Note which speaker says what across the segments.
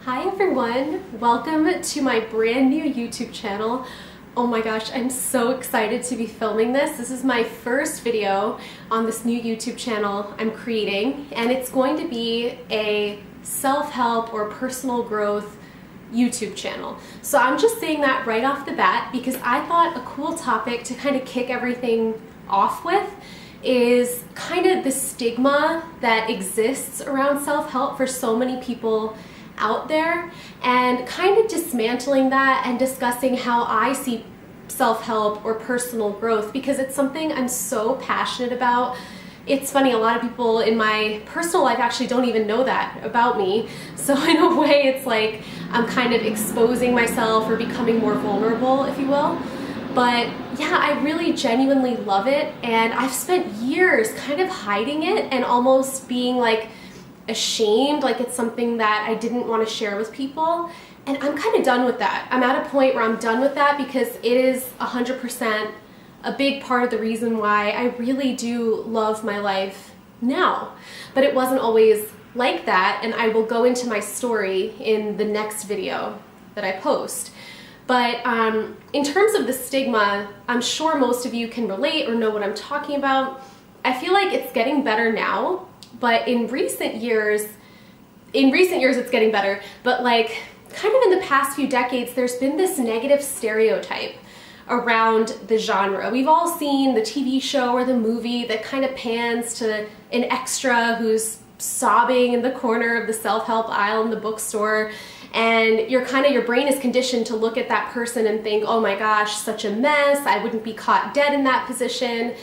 Speaker 1: Hi everyone, welcome to my brand new YouTube channel. Oh my gosh, I'm so excited to be filming this. This is my first video on this new YouTube channel I'm creating, and it's going to be a self-help or personal growth YouTube channel. So I'm just saying that right off the bat because I thought a cool topic to kind of kick everything off with is kind of the stigma that exists around self-help for so many people out there, and kind of dismantling that and discussing how I see self-help or personal growth, because it's something I'm so passionate about. It's funny, a lot of people in my personal life actually don't even know that about me. So in a way, it's like I'm kind of exposing myself or becoming more vulnerable, if you will. But yeah, I really genuinely love it, and I've spent years kind of hiding it and almost being like ashamed, like it's something that I didn't want to share with people. And I'm kind of done with that. I'm at a point where I'm done with that because it is 100% a big part of the reason why I really do love my life now. But it wasn't always like that, and I will go into my story in the next video that I post. But in terms of the stigma, I'm sure most of you can relate or know what I'm talking about. I feel like it's getting better now, but in recent years it's getting better, but like kind of in the past few decades, there's been this negative stereotype around the genre. We've all seen the TV show or the movie that kind of pans to an extra who's sobbing in the corner of the self-help aisle in the bookstore, and your brain is conditioned to look at that person and think, oh my gosh, such a mess, I wouldn't be caught dead in that position.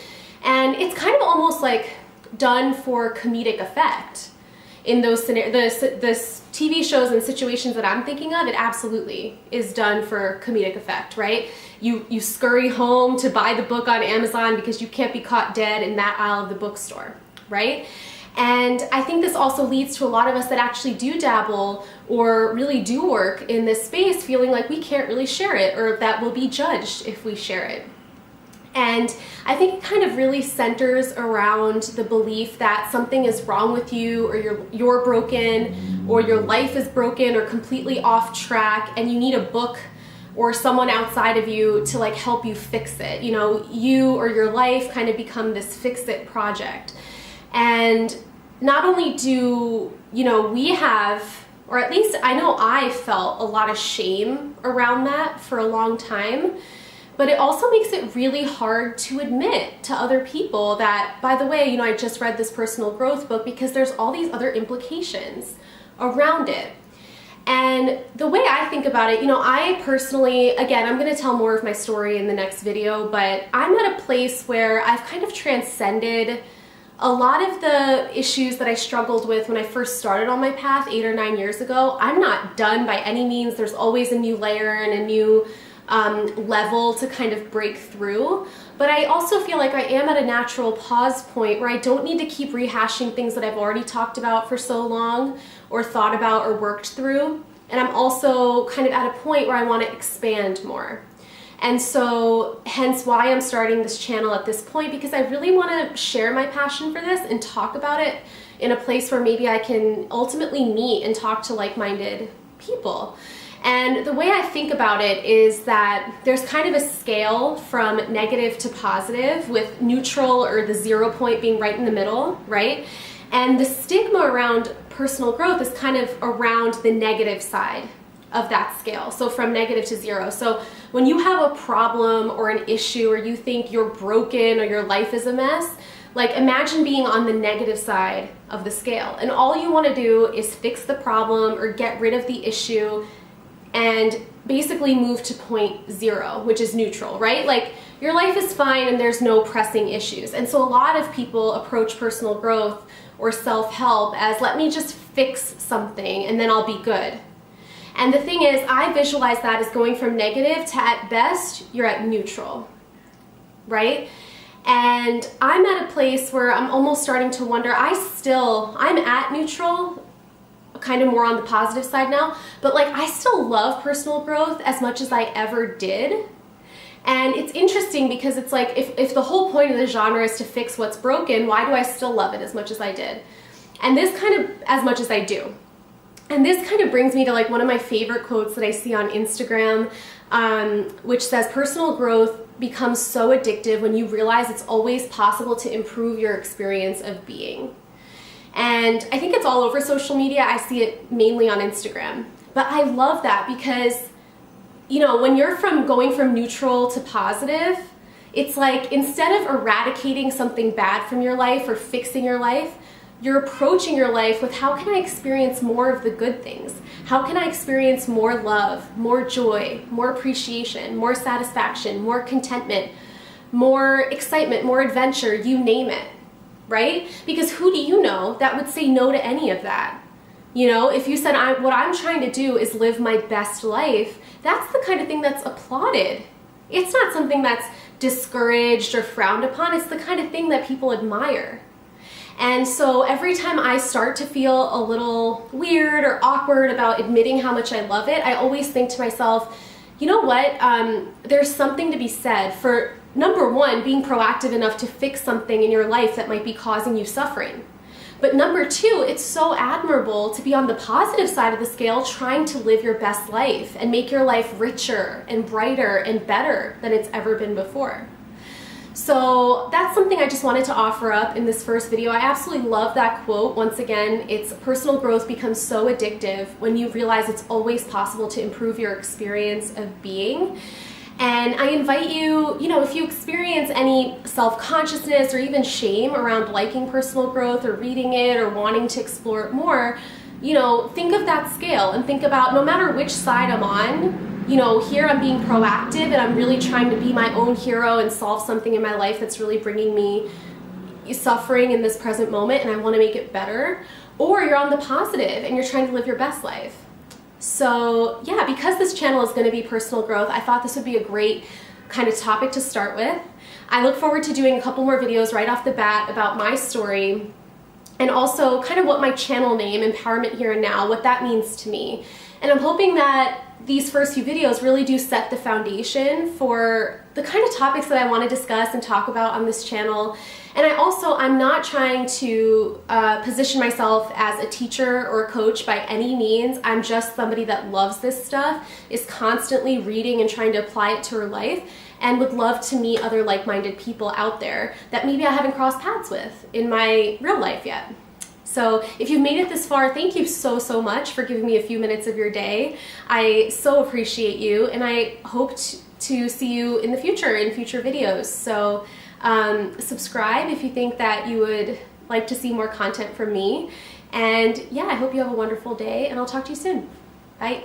Speaker 1: And it's kind of almost like done for comedic effect. In those scenarios, this TV shows and situations that I'm thinking of, it absolutely is done for comedic effect, right? You scurry home to buy the book on Amazon because you can't be caught dead in that aisle of the bookstore, right? And I think this also leads to a lot of us that actually do dabble or really do work in this space feeling like we can't really share it, or that we'll be judged if we share it. And I think it kind of really centers around the belief that something is wrong with you, or you're broken, or your life is broken or completely off track, and you need a book or someone outside of you to like help you fix it. You know, you or your life kind of become this fix-it project. And not only do, we have, or at least I know I felt a lot of shame around that for a long time, but it also makes it really hard to admit to other people that, by the way, I just read this personal growth book, because there's all these other implications around it. And the way I think about it, I personally, again, I'm going to tell more of my story in the next video, but I'm at a place where I've kind of transcended a lot of the issues that I struggled with when I first started on my path 8 or 9 years ago. I'm not done by any means. There's always a new layer and a new level to kind of break through. But I also feel like I am at a natural pause point where I don't need to keep rehashing things that I've already talked about for so long, or thought about or worked through. And I'm also kind of at a point where I want to expand more. And so hence why I'm starting this channel at this point, because I really want to share my passion for this and talk about it in a place where maybe I can ultimately meet and talk to like-minded people. And the way I think about it is that there's kind of a scale from negative to positive, with neutral or the 0 point being right in the middle, right? And the stigma around personal growth is kind of around the negative side of that scale. So from negative to 0. So when you have a problem or an issue, or you think you're broken or your life is a mess, like imagine being on the negative side of the scale. And all you want to do is fix the problem or get rid of the issue and basically move to point 0, which is neutral, right? Like your life is fine and there's no pressing issues. And so a lot of people approach personal growth or self-help as, let me just fix something and then I'll be good. And the thing is, I visualize that as going from negative to, at best, you're at neutral, right? And I'm at a place where I'm almost starting to wonder, I'm at neutral, kind of more on the positive side now, but like I still love personal growth as much as I ever did. And it's interesting because it's like, if the whole point of the genre is to fix what's broken, why do I still love it as much as I did? And this kind of, as much as I do. And this kind of brings me to like one of my favorite quotes that I see on Instagram, which says, personal growth becomes so addictive when you realize it's always possible to improve your experience of being. And I think it's all over social media. I see it mainly on Instagram. But I love that because, you know, when you're going from neutral to positive, it's like instead of eradicating something bad from your life or fixing your life, you're approaching your life with, how can I experience more of the good things? How can I experience more love, more joy, more appreciation, more satisfaction, more contentment, more excitement, more adventure, you name it, right? Because who do you know that would say no to any of that? You know, if you said, what I'm trying to do is live my best life, that's the kind of thing that's applauded. It's not something that's discouraged or frowned upon. It's the kind of thing that people admire. And so every time I start to feel a little weird or awkward about admitting how much I love it, I always think to myself, you know what, there's something to be said for, number one, being proactive enough to fix something in your life that might be causing you suffering. But number two, it's so admirable to be on the positive side of the scale, trying to live your best life and make your life richer and brighter and better than it's ever been before. So that's something I just wanted to offer up in this first video. I absolutely love that quote. Once again, it's personal growth becomes so addictive when you realize it's always possible to improve your experience of being. And I invite you, you know, if you experience any self-consciousness or even shame around liking personal growth or reading it or wanting to explore it more, you know, think of that scale and think about, no matter which side I'm on, you know, here I'm being proactive and I'm really trying to be my own hero and solve something in my life that's really bringing me suffering in this present moment and I want to make it better. Or you're on the positive and you're trying to live your best life. So yeah, because this channel is going to be personal growth, I thought this would be a great kind of topic to start with. I look forward to doing a couple more videos right off the bat about my story and also kind of what my channel name, Empowerment Here and Now, what that means to me. And I'm hoping that these first few videos really do set the foundation for the kind of topics that I want to discuss and talk about on this channel. And I'm not trying to position myself as a teacher or a coach by any means. I'm just somebody that loves this stuff, is constantly reading and trying to apply it to her life, and would love to meet other like-minded people out there that maybe I haven't crossed paths with in my real life yet. So if you've made it this far, thank you so, so much for giving me a few minutes of your day. I so appreciate you, and I hope to see you in the future, in future videos. So subscribe if you think that you would like to see more content from me. And yeah, I hope you have a wonderful day, and I'll talk to you soon. Bye.